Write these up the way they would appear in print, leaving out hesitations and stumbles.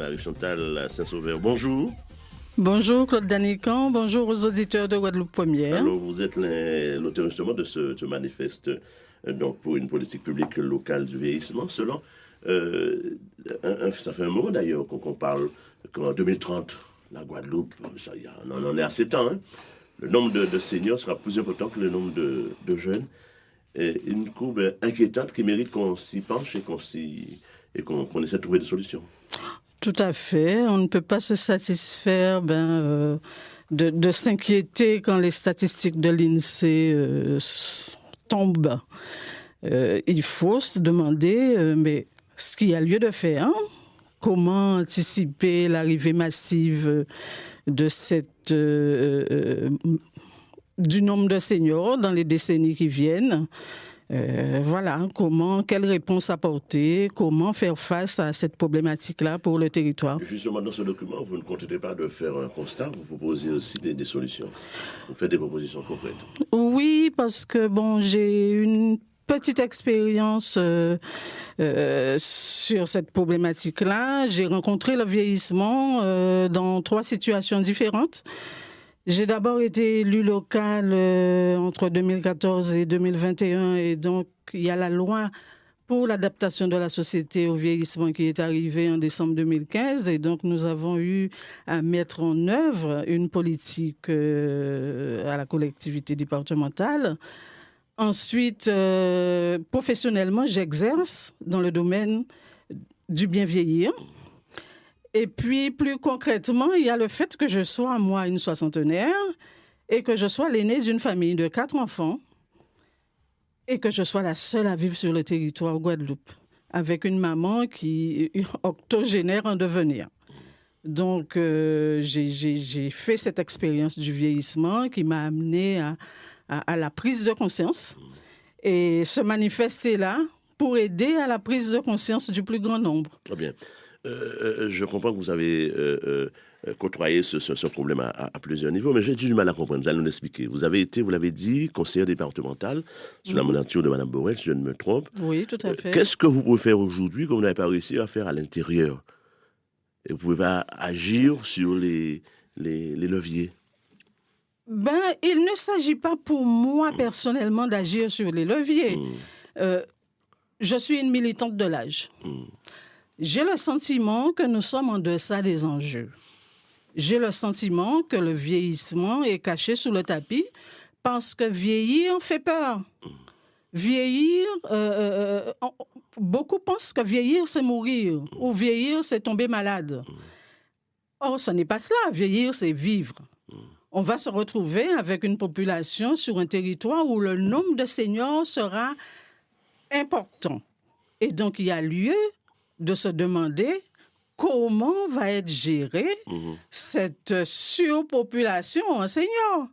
Marie-Chantal Saint-Sauveur, bonjour. Bonjour Claude Danican, bonjour aux auditeurs de Guadeloupe Première. Alors, vous êtes l'auteur justement de ce manifeste donc pour une politique publique locale du vieillissement. Selon, ça fait un moment d'ailleurs qu'on parle qu'en 2030, la Guadeloupe, on en est à 7 ans, hein, le nombre de seniors sera plus important que le nombre de jeunes. Et une courbe inquiétante qui mérite qu'on s'y penche et qu'on essaie de trouver des solutions. Tout à fait. On ne peut pas se satisfaire de s'inquiéter quand les statistiques de l'INSEE tombent. Il faut se demander mais ce qu'il y a lieu de faire. Hein? Comment anticiper l'arrivée massive de du nombre de seniors dans les décennies qui viennent. Voilà, quelle réponse apporter, comment faire face à cette problématique-là pour le territoire. Justement, dans ce document, vous ne contentez pas de faire un constat, vous proposez aussi des solutions. Vous faites des propositions concrètes. Oui, parce que j'ai une petite expérience sur cette problématique-là. J'ai rencontré le vieillissement dans 3 situations différentes. J'ai d'abord été élue locale entre 2014 et 2021 et donc il y a la loi pour l'adaptation de la société au vieillissement qui est arrivée en décembre 2015 et donc nous avons eu à mettre en œuvre une politique à la collectivité départementale. Ensuite, professionnellement, j'exerce dans le domaine du bien vieillir. Et puis, plus concrètement, il y a le fait que je sois, moi, une soixantenaire et que je sois l'aînée d'une famille de 4 enfants et que je sois la seule à vivre sur le territoire Guadeloupe avec une maman qui est octogénaire en devenir. Donc, j'ai fait cette expérience du vieillissement qui m'a amenée à la prise de conscience et se manifester là pour aider à la prise de conscience du plus grand nombre. Très bien. Je comprends que vous avez côtoyé ce problème à plusieurs niveaux, mais j'ai du mal à comprendre. Vous allez nous l'expliquer. Vous avez été, vous l'avez dit, conseillère départementale sous la mandature de Mme Borel, si je ne me trompe. Oui, tout à fait. Qu'est-ce que vous pouvez faire aujourd'hui que vous n'avez pas réussi à faire à l'intérieur? Et vous pouvez pas agir sur les leviers? Il ne s'agit pas pour moi personnellement d'agir sur les leviers. Je suis une militante de l'âge. J'ai le sentiment que nous sommes en deçà des enjeux. J'ai le sentiment que le vieillissement est caché sous le tapis parce que vieillir fait peur. Vieillir, beaucoup pensent que vieillir, c'est mourir ou vieillir, c'est tomber malade. Or, ce n'est pas cela. Vieillir, c'est vivre. On va se retrouver avec une population sur un territoire où le nombre de seniors sera important. Et donc, il y a lieu de se demander comment va être gérée cette surpopulation en seniors.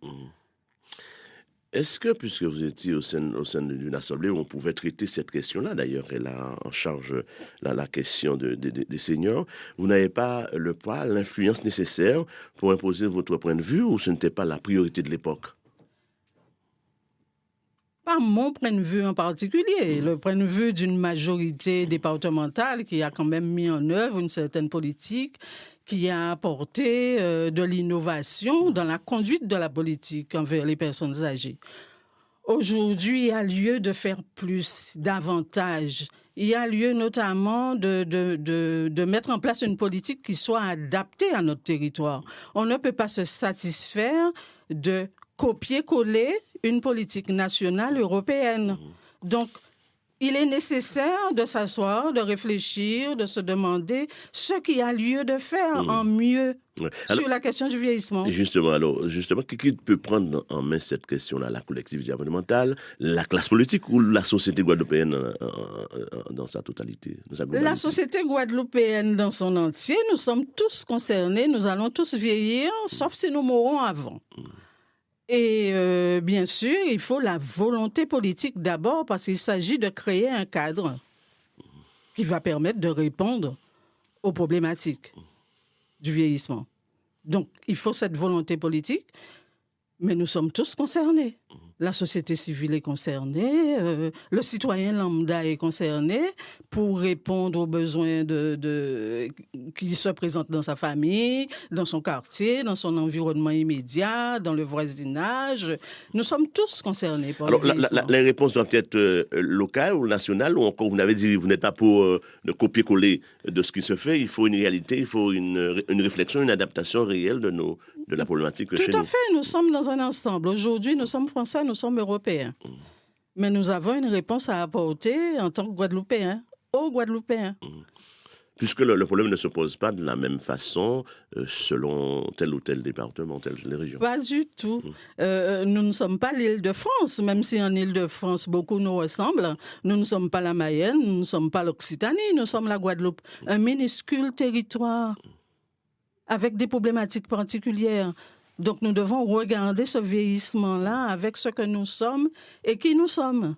Est-ce que, puisque vous étiez au sein d'une assemblée où on pouvait traiter cette question-là, d'ailleurs, elle a en charge la question des seniors, vous n'avez pas le poids, l'influence nécessaire pour imposer votre point de vue ou ce n'était pas la priorité de l'époque? Pas mon point de vue en particulier, le point de vue d'une majorité départementale qui a quand même mis en œuvre une certaine politique, qui a apporté de l'innovation dans la conduite de la politique envers les personnes âgées. Aujourd'hui, il y a lieu de faire plus, davantage. Il y a lieu notamment de mettre en place une politique qui soit adaptée à notre territoire. On ne peut pas se satisfaire de copier-coller une politique nationale européenne. Donc, il est nécessaire de s'asseoir, de réfléchir, de se demander ce qu'il y a lieu de faire en mieux sur la question du vieillissement. Justement, qui peut prendre en main cette question-là? La collectivité gouvernementale, la classe politique ou la société guadeloupéenne dans sa totalité, dans sa globalité? La société guadeloupéenne dans son entier, nous sommes tous concernés, nous allons tous vieillir, sauf si nous mourons avant. Et bien sûr, il faut la volonté politique d'abord parce qu'il s'agit de créer un cadre qui va permettre de répondre aux problématiques du vieillissement. Donc, il faut cette volonté politique, mais nous sommes tous concernés. La société civile est concernée, le citoyen lambda est concerné pour répondre aux besoins qui se présentent dans sa famille, dans son quartier, dans son environnement immédiat, dans le voisinage. Nous sommes tous concernés par le vieillissement. Les réponses doivent être locales ou nationales, ou encore, vous n'avez dit, vous n'êtes pas pour le copier-coller de ce qui se fait. Il faut une réalité, il faut une réflexion, une adaptation réelle de la problématique chez nous. Tout à fait, nous sommes dans un ensemble. Aujourd'hui, nous sommes Français, nous sommes Européens. Mais nous avons une réponse à apporter en tant que Guadeloupéens, aux Guadeloupéens. Puisque le problème ne se pose pas de la même façon selon tel ou tel département, telle région. Pas du tout. Nous ne sommes pas l'Île-de-France, même si en Île-de-France, beaucoup nous ressemblent. Nous ne sommes pas la Mayenne, nous ne sommes pas l'Occitanie, nous sommes la Guadeloupe. Un minuscule territoire avec des problématiques particulières. Donc, nous devons regarder ce vieillissement-là avec ce que nous sommes et qui nous sommes.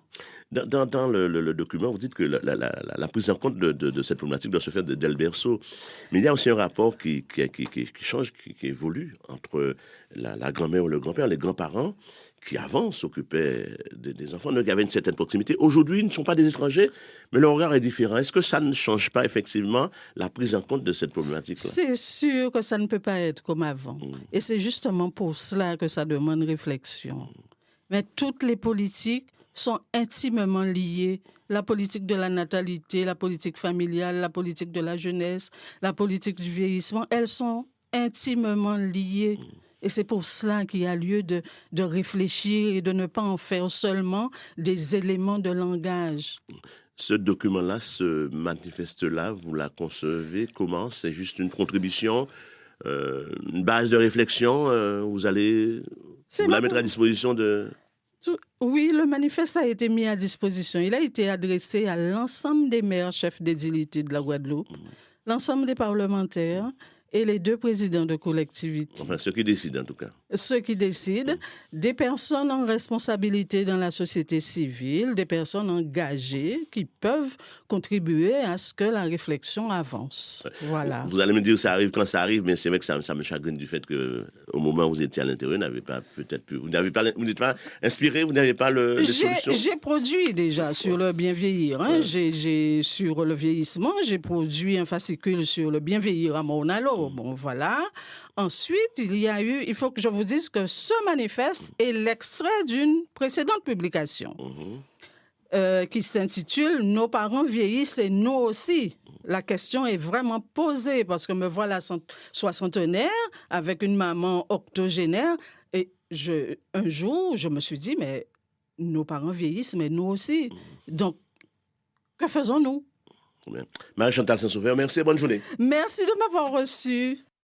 Dans le document, vous dites que la prise en compte de cette problématique doit se faire dès le berceau. Mais il y a aussi un rapport qui change, qui évolue entre la grand-mère ou le grand-père, les grands-parents, qui avant s'occupaient des enfants, donc il y avait une certaine proximité. Aujourd'hui, ils ne sont pas des étrangers, mais leur regard est différent. Est-ce que ça ne change pas effectivement la prise en compte de cette problématique-là? C'est sûr que ça ne peut pas être comme avant. Et c'est justement pour cela que ça demande réflexion. Mais toutes les politiques sont intimement liées. La politique de la natalité, la politique familiale, la politique de la jeunesse, la politique du vieillissement, elles sont intimement liées. Et c'est pour cela qu'il y a lieu de réfléchir et de ne pas en faire seulement des éléments de langage. Ce document-là, ce manifeste-là, vous la concevez comment? C'est juste une contribution, une base de réflexion? Vous la mettre à disposition de... Oui, le manifeste a été mis à disposition. Il a été adressé à l'ensemble des maires chefs d'édilité de la Guadeloupe, l'ensemble des parlementaires et les 2 présidents de collectivités. Enfin, ceux qui décident en tout cas. Ceux qui décident, des personnes en responsabilité dans la société civile, des personnes engagées qui peuvent contribuer à ce que la réflexion avance. Voilà. Vous allez me dire que ça arrive quand ça arrive, mais c'est vrai que ça me chagrine du fait qu'au moment où vous étiez à l'intérieur, vous n'êtes pas inspiré, vous n'avez pas les solutions. J'ai produit déjà sur le bien vieillir. J'ai sur le vieillissement, j'ai produit un fascicule sur le bien vieillir à Maunalo. Bon, voilà. Ensuite, il faut que je vous dise que ce manifeste est l'extrait d'une précédente publication qui s'intitule « Nos parents vieillissent et nous aussi ». La question est vraiment posée parce que me voilà soixantenaire avec une maman octogénaire et un jour, je me suis dit « Mais nos parents vieillissent, mais nous aussi ». Donc, que faisons-nous? Marie-Chantal Saint-Sauveur, merci et bonne journée. Merci de m'avoir reçu.